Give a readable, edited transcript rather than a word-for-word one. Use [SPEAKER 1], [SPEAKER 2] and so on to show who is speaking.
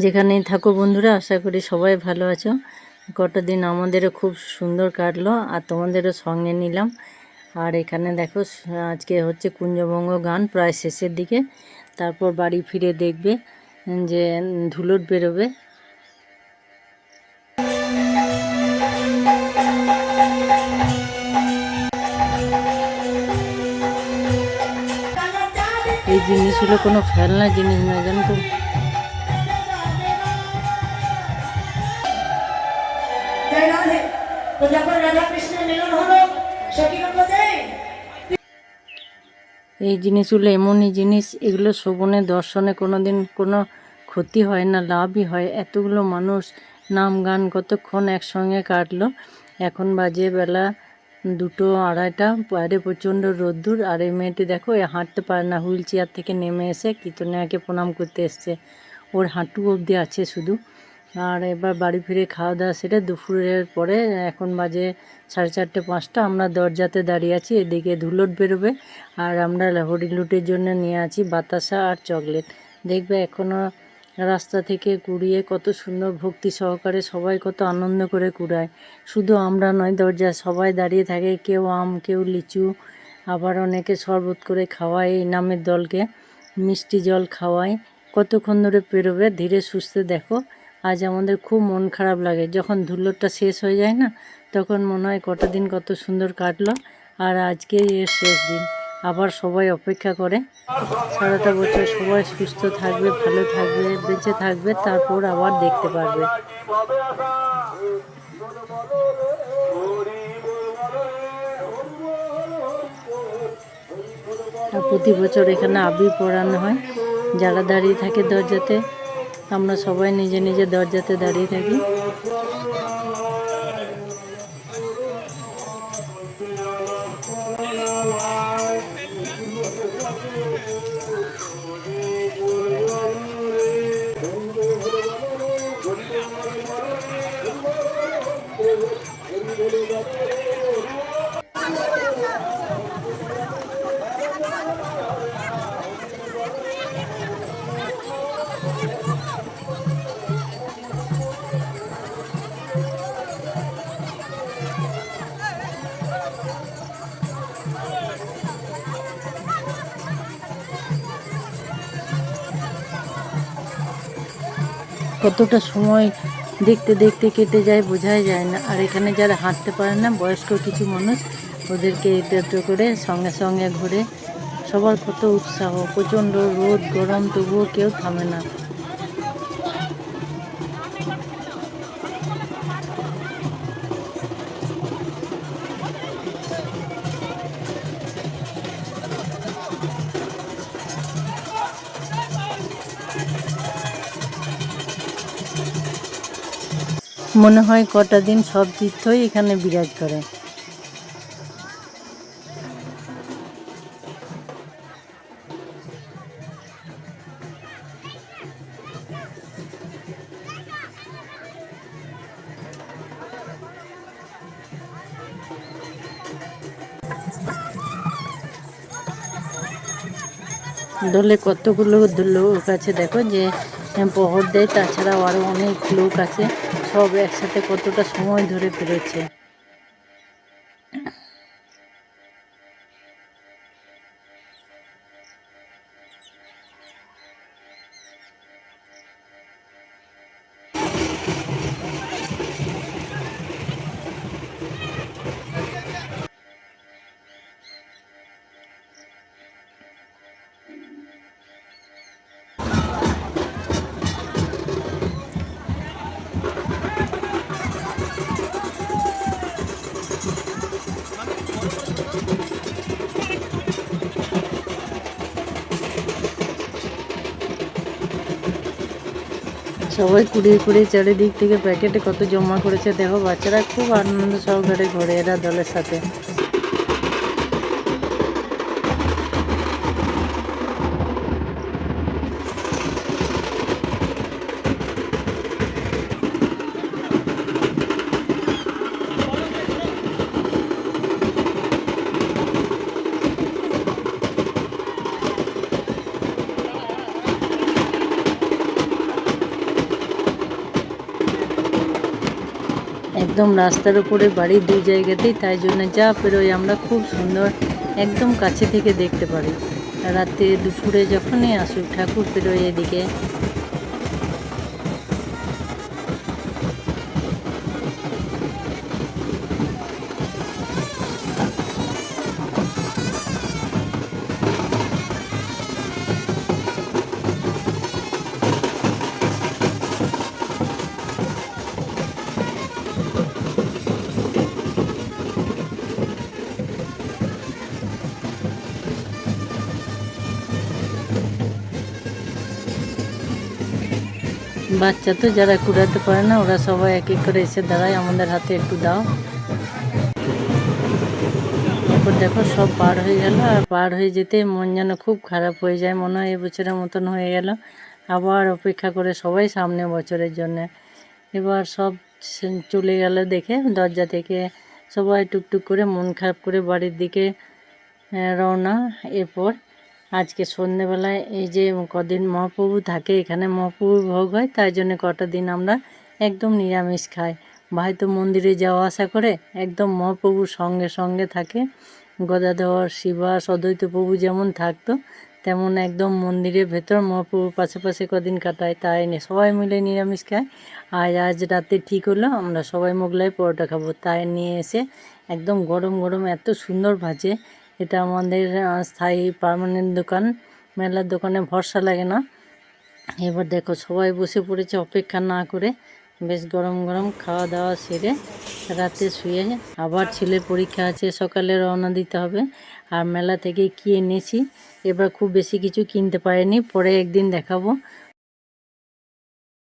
[SPEAKER 1] যেখানেই থাকো বন্ধুরা, আশা করি সবাই ভালো আছো। কটা দিন আমাদেরও খুব সুন্দর কাটলো আর তোমাদেরও সঙ্গে নিলাম। আর এখানে দেখো আজকে হচ্ছে কুঞ্জবঙ্গ গান প্রায় শেষের দিকে, তারপর বাড়ি ফিরে দেখবে যে ধুলোট বেরোবে। এই জিনিসগুলো কোনো ফেলনা জিনিস নয়, জানো তো। এই জিনিসগুলো এমনই জিনিস, এগুলো শোভনের দর্শনে কোনো দিন কোনো ক্ষতি হয় না, লাভই হয়। এতগুলো মানুষ নাম গান কতক্ষণ একসঙ্গে কাটলো। এখন বাজে বেলা 2টো 2:30, বাইরে প্রচণ্ড রোদ্দুর। আর এই মেয়েটি দেখো, এ হাঁটতে পারে না, হুইল চেয়ার থেকে নেমে এসে কীর্তনিয়াকে প্রণাম করতে এসছে। ওর হাঁটু অবধি আছে শুধু। আর এবার বাড়ি ফিরে খাওয়া দাওয়া সেরে দুপুরের পরে এখন বাজে 4:30 5টা, আমরা দরজাতে দাঁড়িয়ে আছি। এদিকে ধুলোট বেরোবে আর আমরা হরিলুটের জন্য নিয়ে আছি বাতাসা আর চকলেট। দেখবে এখনও রাস্তা থেকে কুড়িয়ে কত সুন্দর ভক্তি সহকারে সবাই কত আনন্দ করে কুড়ায়। শুধু আমরা নয়, দরজায় সবাই দাঁড়িয়ে থাকে, কেউ আম, কেউ লিচু, আবার অনেকে শরবত করে খাওয়ায়। এই নামের দলকে মিষ্টি জল খাওয়ায়। কতক্ষণ ধরে পেরোবে ধীরে সুস্থে। দেখো আজ আমাদের খুব মন খারাপ লাগে যখন ধুলোটা শেষ হয়ে যায় না, তখন মনে হয় কটা দিন কত সুন্দর কাটলো। আর আজকে এর শেষ দিন। আবার সবাই অপেক্ষা করে সারাটা বছর সবাই সুস্থ থাকবে, ভালো থাকবে, বেঁচে থাকবে, তারপর আবার দেখতে পারবে। আর প্রতি বছর এখানে আবির পড়ানো হয়। যারা দাঁড়িয়ে থাকে দরজাতে, আমরা সবাই নিজে নিজে দরজাতে দাঁড়িয়ে থাকি। কতটা সময় দেখতে দেখতে কেটে যায় বোঝাই যায় না। আর এখানে যারা হাঁটতে পারে না, বয়স্ক কিছু মানুষ, ওদেরকে একটু করে সঙ্গে সঙ্গে ঘুরে। সবার কত উৎসাহ, প্রচণ্ড রোদ গরম, তবুও কেউ থামে না। মনে হয় কটা দিন সব তীর্থই এখানে বিরাজ করে। দলে কতগুলো লোক আছে দেখো, যে পহর দেয়, তাছাড়াও আরও অনেক লোক আছে। সব একসাথে কতটা সময় ধরে পেরেছে। সবাই কুড়িয়ে কুড়িয়ে চারিদিক থেকে প্যাকেটে কত জমা করেছে দেখো। বাচ্চারা খুব আনন্দ সহকারে ঘোরে এরা দলের সাথে। একদম রাস্তার উপরে বাড়ি, দুই জায়গাতেই, তাই জন্য যা পেরোই আমরা খুব সুন্দর একদম কাছে থেকে দেখতে পারি। রাতে দুপুরে যখনই আসুক ঠাকুর পেরোয় এদিকে। বাচ্চা তো যারা কুড়াতে পারে না ওরা সবাই এক এক করে এসে দাঁড়ায়, আমাদের হাতে একটু দাও। এরপর দেখো সব পার হয়ে গেল, আর পার হয়ে যেতে মন যেন খুব খারাপ হয়ে যায়, মনে হয় এবছরের মতন হয়ে গেল। আবার অপেক্ষা করে সবাই সামনে বছরের জন্য। এবার সব চলে গেল দেখে দরজা থেকে সবাই টুকটুক করে মন খারাপ করে বাড়ির দিকে রওনা। এরপর আজকে সন্ধ্যেবেলায় এই যে কদিন মহাপ্রভু থাকে এখানে, মহাপ্রভুর ভোগ হয়, তাই জন্য কটা দিন আমরা একদম নিরামিষ খাই। ভাই তো মন্দিরে যাওয়া আসা করে, একদম মহাপ্রভুর সঙ্গে সঙ্গে থাকে। গদাধর, শিবাস, অদ্বৈত প্রভু যেমন থাকতো তেমন একদম মন্দিরের ভেতর মহাপ্রভুর পাশে কদিন কাটায়, তাই নিয়ে সবাই মিলে নিরামিষ খায়। আজ রাতে ঠিক হলো আমরা সবাই মোগলাই পরোটা খাবো, তাই নিয়ে এসে একদম গরম গরম এত সুন্দর ভাজে। এটা আমাদের স্থায়ী পার্মানেন্ট দোকান, মেলার দোকানে ভরসা লাগে না। এবার দেখো সবাই বসে পড়েছে অপেক্ষা না করে, বেশ গরম গরম খাওয়া দাওয়া সেরে রাতে শুয়ে। আবার ছেলের পরীক্ষা আছে, সকালে রওনা দিতে হবে। আর মেলা থেকে কি এনেছি, এবার খুব বেশি কিছু কিনতে পারিনি, পরে একদিন দেখাবো।